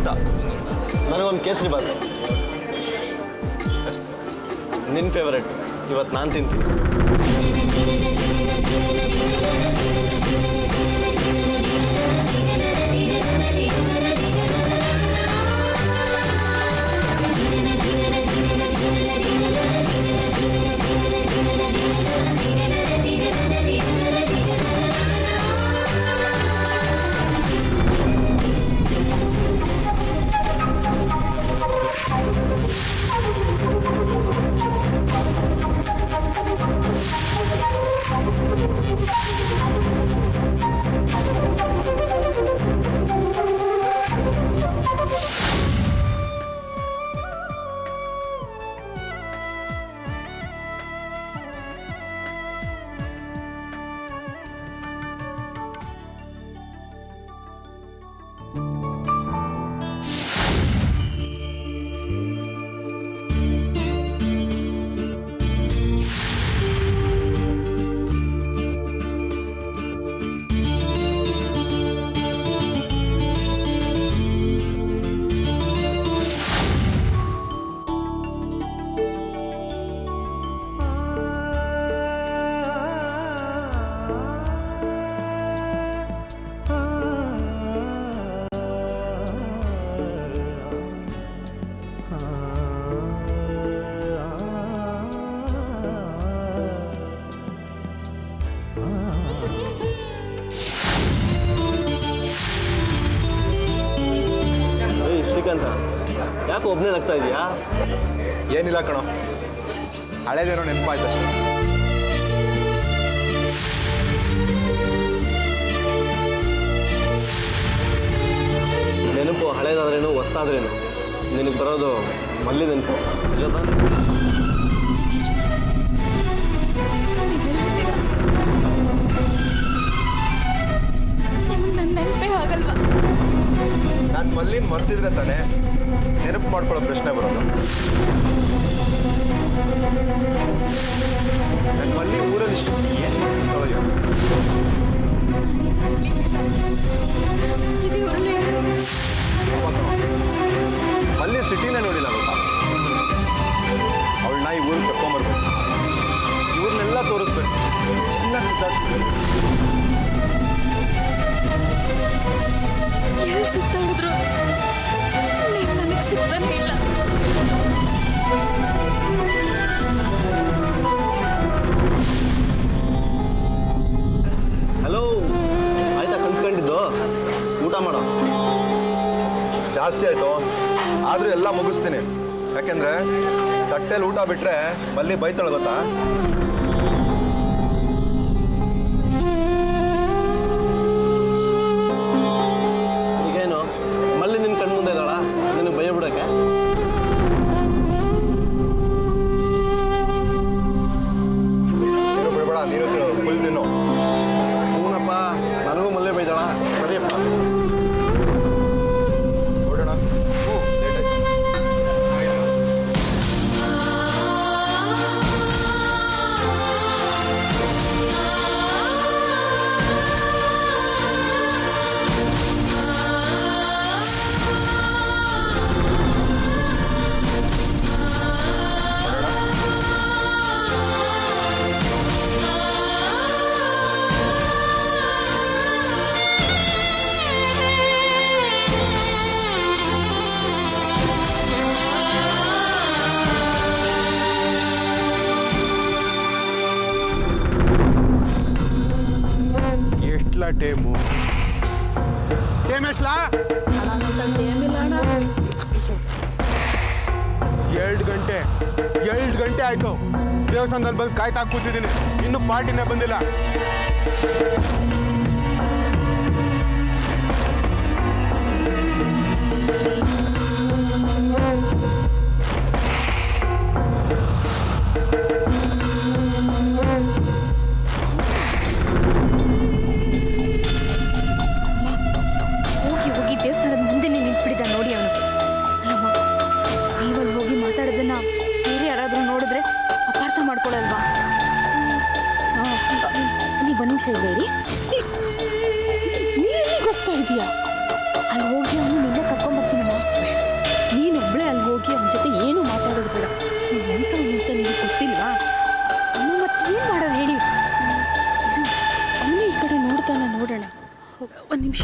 ಊಟ. ನನಗೊಂದು ಕೇಸರಿ ಬಾತ್. ನಿನ್ನ ಫೇವರೇಟ್. ಇವತ್ತು ನಾನು ತಿಂತೀನಿ. ಶ್ರೀಕಾಂತ, ಯಾಕೆ ಒಬ್ಬನೇ ನಗ್ತಾ ಇದೆಯಾ? ಏನಿಲ್ಲ ಕಣೋ, ಹಳೇದೇನೋ ನೆನಪಾಯ್ತು ಅಷ್ಟೇ. ನೆನಪು ಹಳೇದಾದ್ರೇನು ಹೊಸ್ತಾದ್ರೇನು ನಿನಗೆ ಬರೋದು ಮಲ್ಲಿ ನೆನಪು. ನಿಜ ತಾನೆ? ನಿಮಗೆ ನನ್ನ ನೆನಪೇ ಆಗಲ್ವಾ? ನಾನು ಮಲ್ಲಿನ ಮರ್ತಿದ್ರೆ ತಾನೇ ನೆನಪು ಮಾಡ್ಕೊಳ್ಳೋ ಪ್ರಶ್ನೆ ಬರೋದು. ನನ್ನ ಮಲ್ಲಿ ಊರಲ್ಲಿ ಇಷ್ಟು ಏನು ಮಾಡ್ತಾಳೋ. ಮಲ್ಲಿ ಸಿಟಿನ ನೋಡಿಲ್ಲ ಗೊತ್ತಾ? ಅವಳನ್ನ ಈ ಊರಿಗೆ ಕರ್ಕೊಂಬರ್ಬೇಕು, ಇವ್ರನ್ನೆಲ್ಲ ತೋರಿಸ್ಬೇಕು, ಚೆನ್ನಾಗಿ ಸುತ್ತಾಡ್ಸ್ಬೇಕು. ಎಲ್ಲಿ ಸುತ್ತಾಡಿದ್ರು ನೀನು ನನಗೆ ಸಿಗ್ತಾನೆ ಇಲ್ಲ. ಹಲೋ, ಆಯ್ತಾ ಕನ್ಸ್ಕೊಂಡಿದ್ದು? ಊಟ ಮಾಡೋ. ಜಾಸ್ತಿ ಆಯಿತು, ಆದರೂ ಎಲ್ಲ ಮುಗಿಸ್ತೀನಿ. ಯಾಕೆಂದರೆ ತಟ್ಟೆಲಿ ಊಟ ಬಿಟ್ಟರೆ ಮಲ್ಲಿ ಬೈತಾಳೆ ಗೊತ್ತಾ? ಈಗೇನು ಮಲ್ಲಿ ನಿನ್ನ ಕಣ್ಣು ಮುಂದೆ ಇದ್ದಾಳ, ನಿನಗೆ ಭಯ ಬಿಡೋಕ್ಕೆ? ನೀನು ಬಿಡಬೇಡ, ನೀನು ಫುಲ್ ತಿನ್ನು. ಹೂನಪ್ಪ, ನನಗೂ ಮಲ್ಲೆ ಬೈದಾಳ. ಸರಿಯಪ್ಪ, ನೋಡೋಣ. ಲೇಟ್ ಆಯ್ತು. Time time ಎಷ್ಟಲಾ? 2 ಗಂಟೆ ಆಯ್ತು. ದೇವಸ್ಥಾನದಲ್ಲಿ ಬಂದು ಕಾಯ್ತಾ ಕೂತಿದ್ದೀನಿ, ಇನ್ನೂ ಪಾರ್ಟಿನೇ ಬಂದಿಲ್ಲ. ಒಂದು ನಿಮಿಷ ಇಲ್ಲೇರಿ. ನೀ ಎಲ್ಲಿಗೆ ಹೋಗ್ತಾ ಇದೀಯಾ? ಅಲ್ಲಿ ಹೋಗಿ ಅವನು ನಿನ್ನೆ ಕರ್ಕೊಂಡ್ಬರ್ತೀನಮ್ಮ. ಗೊತ್ತಿಲ್ವಾ? ಅಮ್ಮ ಮತ್ತೇನು ಮಾಡೋದು ಹೇಳಿ? ಅವನೇ ಈ ಕಡೆ ನೋಡ್ತಾನೆ, ನೋಡೋಣ. ಒಂದು ನಿಮಿಷ.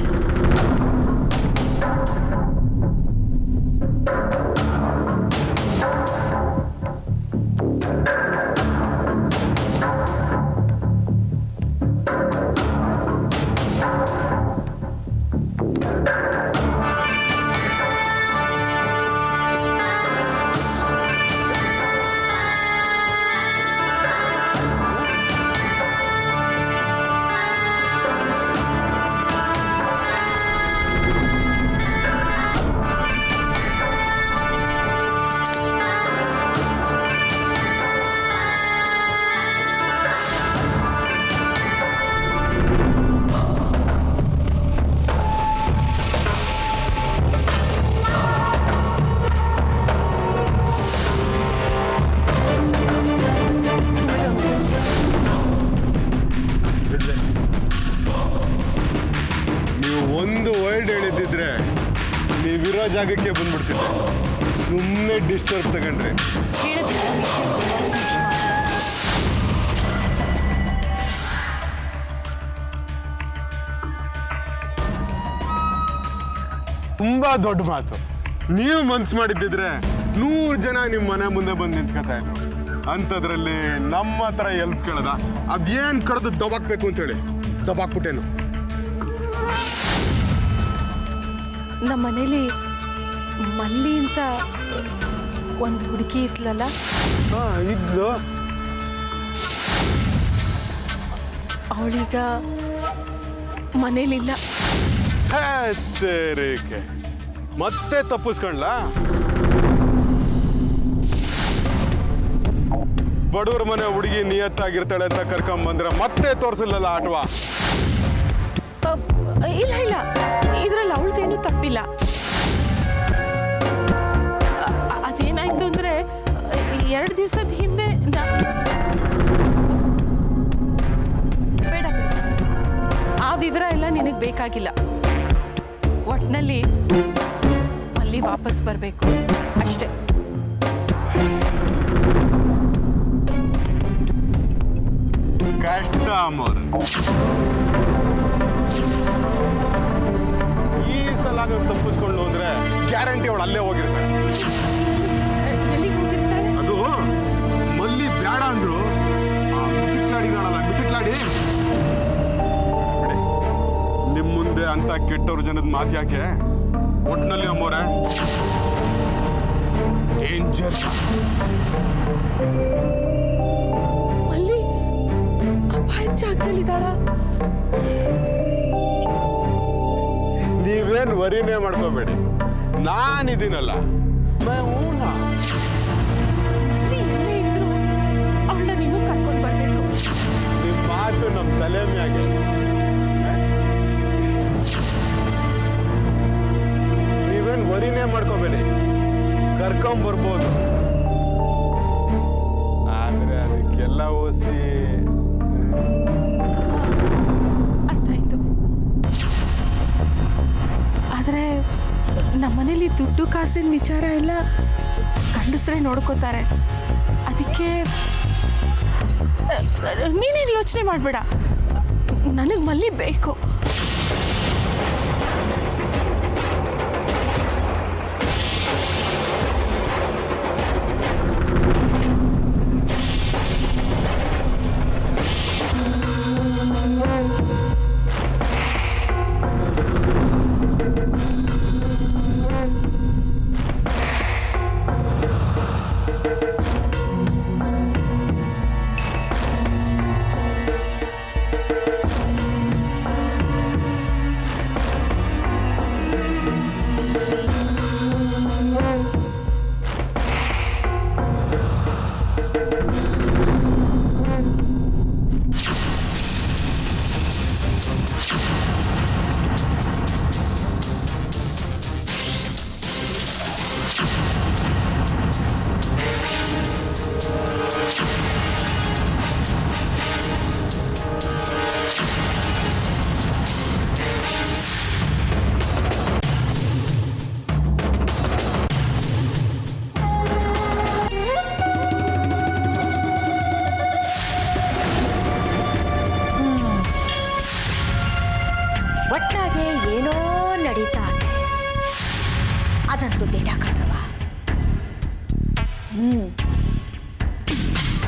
ನೀವು ಒಂದು ವರ್ಡ್ ಹೇಳಿದ್ದಿದ್ರೆ ನೀವಿರೋ ಜಾಗಕ್ಕೆ ಬಂದ್ಬಿಡ್ತಿದ್ದೆ. ಸುಮ್ಮನೆ ಡಿಸ್ಟರ್ಬ್ ತಗೊಂಡ್ರೆ. ತುಂಬಾ ದೊಡ್ಡ ಮಾತು. ನೀವು ಮನ್ಸು ಮಾಡಿದ್ದಿದ್ರೆ 100 ಜನ ನಿಮ್ಮ ಮನೆ ಮುಂದೆ ಬಂದು ನಿಂತ್ಕೊತಾ ಇದ್ರು. ಅಂಥದ್ರಲ್ಲಿ ನಮ್ಮ ಹತ್ರ ಎಲ್ಪ್ ಕೇಳದ, ಅದೇನು ಕಡ್ದು ದಬಾಕ್ಬೇಕು ಅಂತೇಳಿ ದಬಾಕ್ಬಿಟ್ಟೇನು. ನಮ್ಮ ಮನೇಲಿ ಮಲ್ಲಿ ಅಂತ ಒಂದು ಹುಡುಗಿ ಇದ್ಲಲ್ಲ, ಇದ್ಲು. ಅವಳೀಗ ಮನೇಲಿಲ್ಲ. ರೇಖೆ ಮತ್ತೆ ತಪ್ಪಿಸ್ಕೊಂಡ್ಲಾ? ಬಡವ್ರ ಮನೆ ಹುಡುಗಿ ನಿಯತ್ತಾಗಿರ್ತಾಳೆ ಅಂತ ಕರ್ಕೊಂಬಂದ್ರೆ ಮತ್ತೆ ತೋರಿಸಲಿಲ್ಲ ಆಟವಾ? ಇಲ್ಲ ಇಲ್ಲ, ಇದ್ರಲ್ಲಿ ಅವಳದೇನು ತಪ್ಪಿಲ್ಲ. ಅದೇನಾಯ್ತು ಅಂದ್ರೆ 2 ದಿವಸದ ಹಿಂದೆ ಬೇಡ ಆ ವಿವರ ಎಲ್ಲ ನಿನಗೆ ಬೇಕಾಗಿಲ್ಲ. ಒಟ್ನಲ್ಲಿ ಅಲ್ಲಿ ವಾಪಸ್ ಬರಬೇಕು ಅಷ್ಟೇ. ಕಷ್ಟ ಅಮ್ಮವ್ರೆ. ಈ ಸಲ ನೀವು ತಪ್ಪಿಸ್ಕೊಂಡು ಅಂದ್ರೆ ಗ್ಯಾರಂಟಿ ಅವಳು ಅಲ್ಲೇ ಹೋಗಿರ್ತಾಳೆ. ಎಲ್ಲಿಗೆ ಹೋಗಿರ್ತಾಳೆ? ಅದು ಮಲ್ಲಿ ಬೇಡ ಅಂದ್ರು ಮಿಟಿಕ್ಲಾಡಿದಾಳಲ್ಲ, ಮಿಟಿಕ್ಲಾಡಿ ಬಿಡಿ. ನಿಮ್ ಮುಂದೆ ಅಂತ ಕೆಟ್ಟವ್ರ ಜನದ ಮಾತು ಯಾಕೆ? ಒಟ್ನಲ್ಲಿ ಅಮ್ಮವ್ರೆ ಡೇಂಜರ್. ಮಲ್ಲಿ ಅಪಾಯ ಜಾಗದಲ್ಲಿದ್ದಾಳ? ನೀವೇನ್ ವರಿನೇ ಮಾಡ್ಕೋಬೇಡಿ, ನಾನಿದ್ದೀನಲ್ಲ. ಮಲ್ಲಿ ಎಲ್ಲೇ ಇದ್ರು ಅವಳನ್ನ ನೀನು ಕರ್ಕೊಂಡು ಬರ್ಬೇಕು. ನಿಮ್ ಮಾತು ನಮ್ ತಲೆ ಮ್ಯಾಗೆ. ನೀವೇನ್ ವರಿನೇ ಮಾಡ್ಕೋಬೇಡಿ, ಕರ್ಕೊಂಬರ್ಬೋದು. ಆದ್ರೆ ಅದಕ್ಕೆಲ್ಲ ಓಸಿ ಅರ್ಥ ಆಯ್ತು. ಆದ್ರೆ ನಮ್ಮನೇಲಿ ದುಡ್ಡು ಕಾಸಿನ ವಿಚಾರ ಎಲ್ಲ ಗಂಡಸರೇ ನೋಡ್ಕೋತಾರೆ. ಅದಕ್ಕೆ ನೀನೇನು ಯೋಚನೆ ಮಾಡಬೇಡ, ನನಗೆ ಮಲ್ಲಿ ಬೇಕು.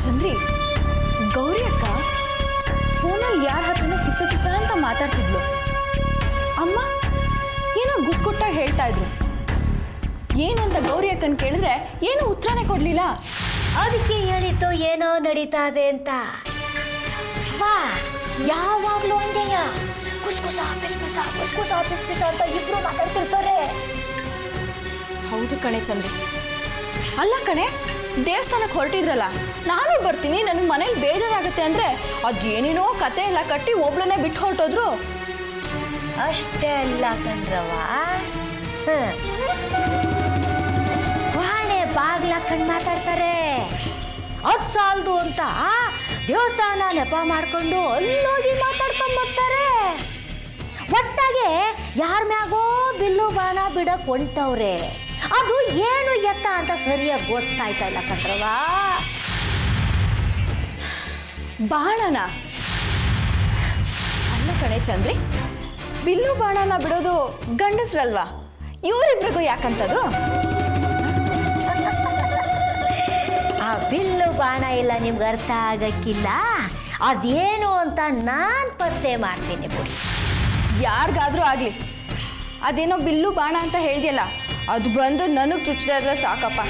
ಚಂದ್ರಿ, ಗೌರಿ ಅಕ್ಕ ಫೋನಲ್ಲಿ ಯಾರ ಹತ್ರನೋ ಪಿಸು ಪಿಸ ಅಂತ ಮಾತಾಡ್ತಿದ್ಲು. ಅಮ್ಮ ಏನೋ ಗುಟ್ಟಾಗಿ ಹೇಳ್ತಾ ಇದ್ರು. ಏನು ಅಂತ ಗೌರಿ ಅಕ್ಕನ ಕೇಳಿದ್ರೆ ಏನು ಉತ್ತರನೇ ಕೊಡ್ಲಿಲ್ಲ. ಅದಕ್ಕೆ ಹೇಳಿತ್ತು ಏನೋ ನಡೀತಾ ಇದೆ ಅಂತ. ವಾ, ಯಾವಾಗ್ಲೂ ಹಂಗೆಯ ಕುಸ್ಕುಸ ಆಫೀಸ್ ಪಿಸ ಅಂತ ಇಬ್ರು ಮಾತಾಡ್ತಿರ್ತಾರೆ. ಹೌದು ಕಣೆ ಚಂದ್ರಿ. ಅಲ್ಲ ಕಣೆ, ದೇವಸ್ಥಾನಕ್ಕೆ ಹೊರಟಿದ್ರಲ್ಲ, ನಾನು ಬರ್ತೀನಿ, ನನಗೆ ಮನೇಲಿ ಬೇಜಾರಾಗುತ್ತೆ ಅಂದ್ರೆ ಅದೇನೇನೋ ಕತೆ ಎಲ್ಲ ಕಟ್ಟಿ ಒಬ್ಳನ್ನೇ ಬಿಟ್ಟು ಹೊರಟೋದ್ರು. ಅಷ್ಟೇ ಅಲ್ಲ ಕಣ್ರವ, ವಾಣೆ ಬಾಗ್ಲಾಕಂಡ್ ಮಾತಾಡ್ತಾರೆ. ಅದ್ ಸಾಲದು ಅಂತ ದೇವಸ್ಥಾನ ನೆಪ ಮಾಡ್ಕೊಂಡು ಅಲ್ಲೋಗಿ ಮಾತಾಡ್ಕೊಂಡ್ ಬರ್ತಾರೆ. ಒಟ್ಟಾಗೆ ಯಾರ ಮ್ಯಾಗೋ ಬಿಲ್ಲು ಬಾಣ ಬಿಡಕ್ ಹೊಂಟವ್ರೆ. ಅದು ಏನು ಎತ್ತ ಅಂತ ಸರಿಯಾಗಿ ಗೊತ್ತಾಯ್ತಾ ಇಲ್ಲ ಕಣ್ರವ. ಬಾಣನ ಅಲ್ಲ ಕಣೆ ಚಂದ್ರಿ, ಬಿಲ್ಲು ಬಾಣನ ಬಿಡೋದು ಗಂಡಸ್ರಲ್ವಾ, ಇವರಿಬ್ರಿಗೂ ಯಾಕಂತದು? ಆ ಬಿಲ್ಲು ಬಾಣ ಇಲ್ಲ ನಿಮ್ಗೆ ಅರ್ಥ ಆಗಕ್ಕಿಲ್ಲ. ಅದೇನು ಅಂತ ನಾನು ಪತ್ತೆ ಮಾಡ್ತೀನಿ ಬಿಡಿ. ಯಾರಿಗಾದ್ರೂ ಆಗಲಿ, ಅದೇನೋ ಬಿಲ್ಲು ಬಾಣ ಅಂತ ಹೇಳ್ದಿಯಲ್ಲ, ಅದು ಬಂದು ನನಗೆ ಚುಚ್ಚದೆ ಇದ್ರೆ ಸಾಕಪ್ಪ.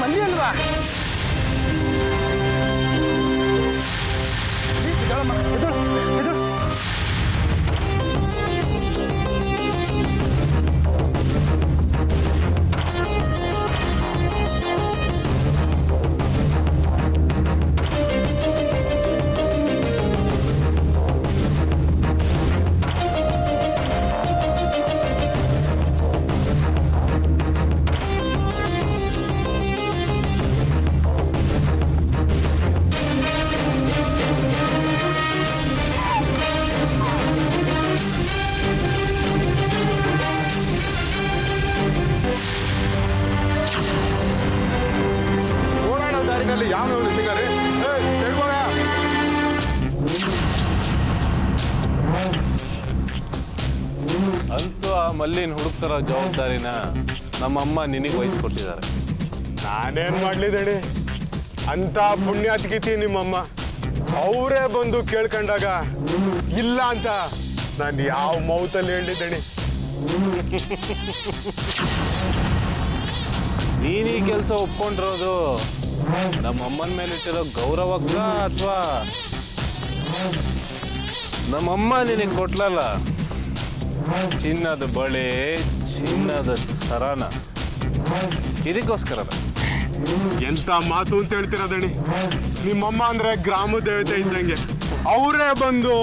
ಮಲ್ಲಿ ಅಲ್ವಾ? ಅಂತೂ ಆ ಮಲ್ಲಿನ ಹುಡುಕ್ತಾರೋ ಜವಾಬ್ದಾರಿನ ನಮ್ಮಮ್ಮ ನಿನಗೆ ವಹಿಸ್ಕೊಟ್ಟಿದ್ದಾರೆ. ನಾನೇನ್ ಮಾಡ್ಲಿದ್ದೇನೆ ಅಂತ ಪುಣ್ಯಾತ್ಗಿತಿ ನಿಮ್ಮಮ್ಮ. ಅವರೇ ಬಂದು ಕೇಳ್ಕೊಂಡಾಗ ಇಲ್ಲ ಅಂತ ನಾನು ಯಾವ ಮೌತಲ್ಲಿ ಹೇಳಿದ್ದೇನೆ. ನೀನೀ ಕೆಲಸ ಒಪ್ಕೊಂಡಿರೋದು ನಮ್ಮಮ್ಮನ ಮೇಲೆ ಇಟ್ಟಿರೋ ಗೌರವಕ್ಕ ಅಥವಾ ನಮ್ಮಮ್ಮ ನಿನಗೆ ಕೊಟ್ಲಲ್ಲ ಚಿನ್ನದ ಬಳೆ, ಚಿನ್ನದ ಸರಾನ, ಇದಕ್ಕೋಸ್ಕರ? ಎಂತ ಮಾತು ಅಂತ ಹೇಳ್ತಿರೋದಣಿ. ನಿಮ್ಮಮ್ಮ ಅಂದ್ರೆ ಗ್ರಾಮ ದೇವತೆ ಇದ್ದಂಗೆ, ಅವರೇ ಬಂದು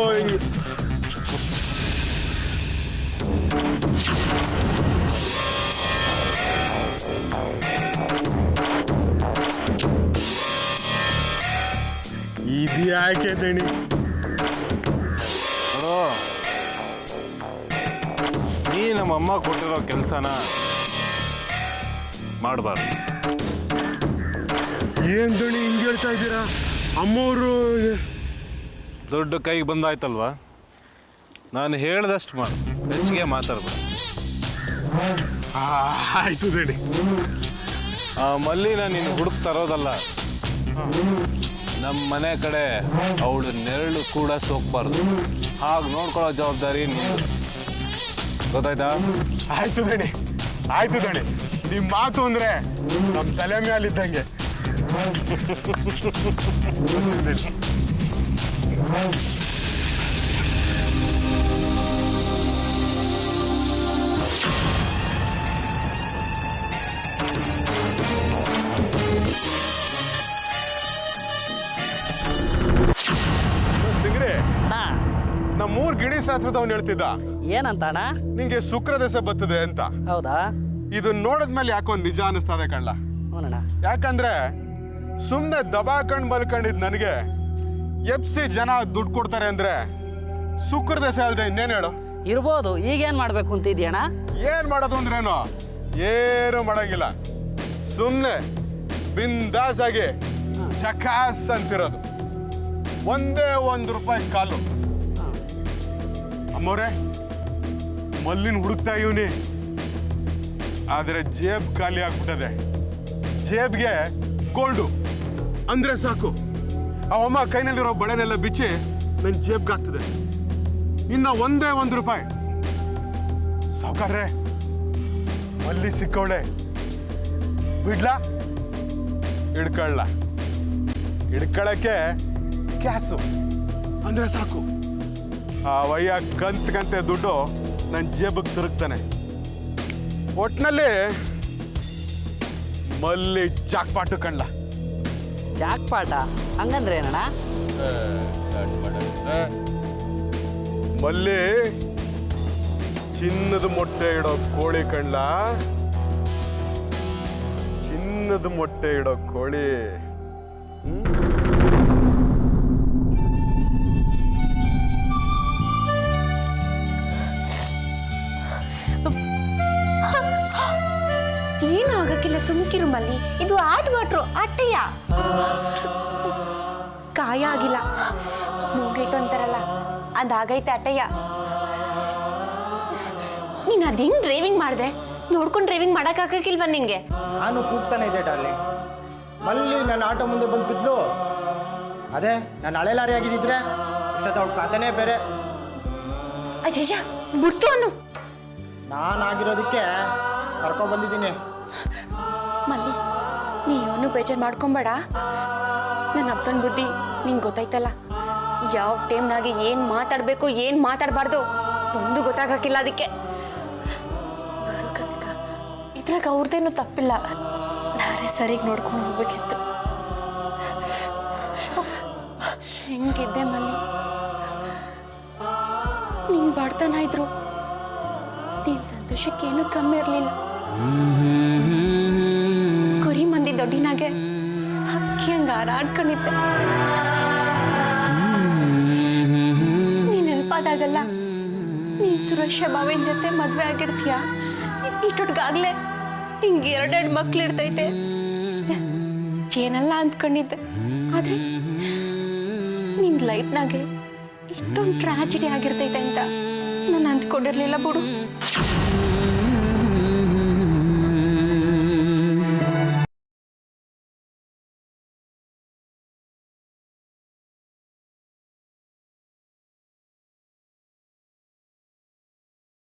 ಇದು ಯಾಕೆ ದಣಿ? ನೀ ನಮ್ಮಮ್ಮ ಕೊಟ್ಟಿರೋ ಕೆಲಸನ ಮಾಡಬಾರ್ದು. ಏನ್ ದಣಿ ಹಿಂಗೆ ಹೇಳ್ತಾ ಇದ್ದೀರಾ? ಅಮ್ಮವರು ದೊಡ್ಡ ಕೈಗೆ ಬಂದಾಯ್ತಲ್ವಾ, ನಾನು ಹೇಳ್ದಷ್ಟು ಮಾಡು, ಹೆಚ್ಚಿಗೆ ಮಾತಾಡ್ಬೇಡ. ಆಯ್ತು ದಣಿ. ಆ ಮಲ್ಲಿನ ನೀನು ಹುಡುಕ್ ತರೋದಲ್ಲ, ನಮ್ಮ ಮನೆ ಕಡೆ ಅವಳು ನೆರಳು ಕೂಡ ಸೋಕ್ಬಾರ್ದು. ಹಾಗೆ ನೋಡ್ಕೊಳ್ಳೋ ಜವಾಬ್ದಾರಿ ನಿಂದು. ಗೊತ್ತಾಯ್ತಾ? ಆಯ್ತು ದಣಿ, ಆಯ್ತು ದಣಿ. ನಿಮ್ಮ ಮಾತು ಅಂದ್ರೆ ನಮ್ಮ ತಲೆ ಮೇಲಿದ್ದಂಗೆ. ಸಿಂಗ್ರಿ, ನಮ್ಮೂರ್ ಗಿಣಿ ಶಾಸ್ತ್ರದವನ್ ಹೇಳ್ತಿದ್ದ ಏನಂತ ಅಣ್ಣ? ನಿಂಗೆ ಶುಕ್ರ ದಶೆ ಬರ್ತದೆ ಅಂತ. ಹೌದಾ? ಇದು ನೋಡಿದ್ಮೇಲೆ ಯಾಕೋ ನಿಜ ಅನಿಸ್ತದೆ ಕಳ್ಳ. ಹ್ಞೂನಣ್ಣ. ಯಾಕಂದ್ರೆ ಸುಮ್ಮನೆ ದಬಾಕಂಡ್ ಮಲ್ಕೊಂಡಿದ್ ನನಗೆ ಎಪ್ಸಿ ಜನ ದುಡ್ಡು ಕೊಡ್ತಾರೆ ಅಂದ್ರೆ ಶುಕ್ರ ದಶೆ ಅಲ್ದೆ ಇನ್ನೇನು ಹೇಳು? ಇರ್ಬೋದು. ಈಗೇನ್ ಮಾಡ್ಬೇಕು ಅಂತಿದ್ಯಣ್ಣ? ಏನ್ ಮಾಡೋದು ಅಂದ್ರೇನು? ಏನು ಮಾಡಂಗಿಲ್ಲ. ಸುಮ್ಮನೆ ಬಿಂದಾಸ್ ಆಗಿ ಚಕಾಸ್ ಅಂತಿರೋದು. ಒಂದೇ ₹1 ಕಾಲು. ಅಮ್ಮವ್ರೆ, ಮಲ್ಲಿನ ಹುಡುಕ್ತಾ ಇವನಿ, ಆದ್ರೆ ಜೇಬ್ ಖಾಲಿ ಆಗ್ಬಿಟ್ಟದೆ. ಜೇಬ್ಗೆ ಗೋಲ್ಡು ಅಂದ್ರೆ ಸಾಕು. ಅವಮ್ಮ ಕೈನಲ್ಲಿರೋ ಬಳೆನೆಲ್ಲ ಬಿಚ್ಚಿ ನನ್ನ ಜೇಬ್ಗೆ ಆಗ್ತದೆ. ಇನ್ನ ಒಂದೇ ₹1. ಸಾವುಕಾರ್ರೆ, ಮಲ್ಲಿ ಸಿಕ್ಕವಳೆ. ಬಿಡ್ಲಾ? ಹಿಡ್ಕೊಳ್ಳ. ಹಿಡ್ಕೊಳ್ಳಕ್ಕೆ ಕ್ಯಾಸು ಅಂದ್ರೆ ಸಾಕು. ಆ ವಯ್ಯ ಕಂತೆ ದುಡ್ಡು ನನ್ನ ಜೇಬಿಗೆ ತಿರುಗ್ತಾನೆ. ಒಟ್ನಲ್ಲಿ ಮಲ್ಲಿ ಜಾಕ್ಪಾಟು ಕಣ್ಲ. ಜಾಕ್ಪಾಟ ಹಂಗಂದ್ರೆ ಏನಣ್ಣ? ಮಲ್ಲಿ ಚಿನ್ನದ ಮೊಟ್ಟೆ ಇಡೋ ಕೋಳಿ ಕಣ್ಲ. ಚಿನ್ನದ ಮೊಟ್ಟೆ ಇಡೋ ಕೋಳಿ. ಏನು ಆಗಕ್ಕಿಲ್ಲ, ಸುಮ್ಕಿರು ಮಲ್ಲಿ. ಇದು ಆಟ್ ವಾಟ್ರು, ಅಟ್ಟಯ್ಯ. ಕಾಯ ಆಗಿಲ್ಲ, ಮೂಗೇಟು ಅಂತಾರಲ್ಲ ಅದಾಗೈತೆ ಅಟ್ಟಯ್ಯ. ನೀನು ಅದು ಹೆಂಗ್ ಡ್ರೈವಿಂಗ್ ಮಾಡಿದೆ? ನೋಡ್ಕೊಂಡು ಡ್ರೈವಿಂಗ್ ಮಾಡೋಕ್ಕಾಗಕ್ಕಿಲ್ವ ನಿಂಗೆ? ನಾನು ಕೂಗ್ತಾನೆ ಇದೆ ಡಾರ್ಲಿಂಗ್. ಮಲ್ಲಿ ನನ್ನ ಆಟೋ ಮುಂದೆ ಬಂದು ಬಿದ್ಲು. ಅದೇ ನಾನು ಹಳೆ ಲಾರಿ ಆಗಿದ್ದಿದ್ರೆ ಇಷ್ಟೊತ್ತು ಅವಳ ಕಥೆನೇ ಬೇರೆ. ಅಯ್ಯಯ್ಯ, ಬಿಡ್ತು ಅನ್ನು. ನಾನು ಆಗಿರೋದಕ್ಕೆ ಕರ್ಕೊಂಡ್ಬಂದಿದ್ದೀನಿ. ಮಲ್ಲಿ, ನೀ ಏನು ಬೇಜಾರು ಮಾಡ್ಕೊಂಬೇಡ. ನನ್ನ ಅಪ್ಪನ ಬುದ್ಧಿ ನಿಂಗೆ ಗೊತ್ತಾಯ್ತಲ್ಲ. ಯಾವ ಟೈಮ್ನಾಗೆ ಏನು ಮಾತಾಡಬೇಕು ಏನು ಮಾತಾಡಬಾರ್ದು ಒಂದು ಗೊತ್ತಾಗಕ್ಕಿಲ್ಲ. ಅದಕ್ಕೆ ಇದ್ರಾಗ ಅವ್ರದ್ದೇನು ತಪ್ಪಿಲ್ಲ. ನಾನೇ ಸರಿಗೆ ನೋಡ್ಕೊಂಡು ಹೋಗ್ಬೇಕಿತ್ತು. ಹೆಂಗಿದ್ದೆ ಮಲ್ಲಿ, ನಿಂಗೆ ಬಡತನ ಇದ್ರು ನಿನ್ ಸಂತೋಷಕ್ಕೇನು ಕಮ್ಮಿ ಇರಲಿಲ್ಲ. ಕುರಿ ಮಂದಿ ದೊಡ್ಡಿನಾಗೆ ಹಕ್ಕಿ ಹಂಗ ಹಾರಾಡ್ಕೊಂಡಿದ್ದೆ. ನೀ ನೆನಪಾದಾಗಲ್ಲ ನೀನ್ ಸುರೇಶ ಬಾವಿನ ಜೊತೆ ಮದ್ವೆ ಆಗಿರ್ತೀಯ. ಇಷ್ಟೊಟ್ಗಾಗ್ಲೆ ಹಿಂಗೆ 2 ಮಕ್ಳು ಇರ್ತೈತೆ ಏನಲ್ಲ ಅಂದ್ಕೊಂಡಿದ್ದೆ. ಆದ್ರೆ ನಿನ್ ಲೈಫ್ನಾಗೆ ಇಷ್ಟೊಂದು ಟ್ರಾಜಿಡಿ ಆಗಿರ್ತೈತೆ ಅಂತ ನಾನು ಅಂದ್ಕೊಂಡಿರ್ಲಿಲ್ಲ ಬಿಡು.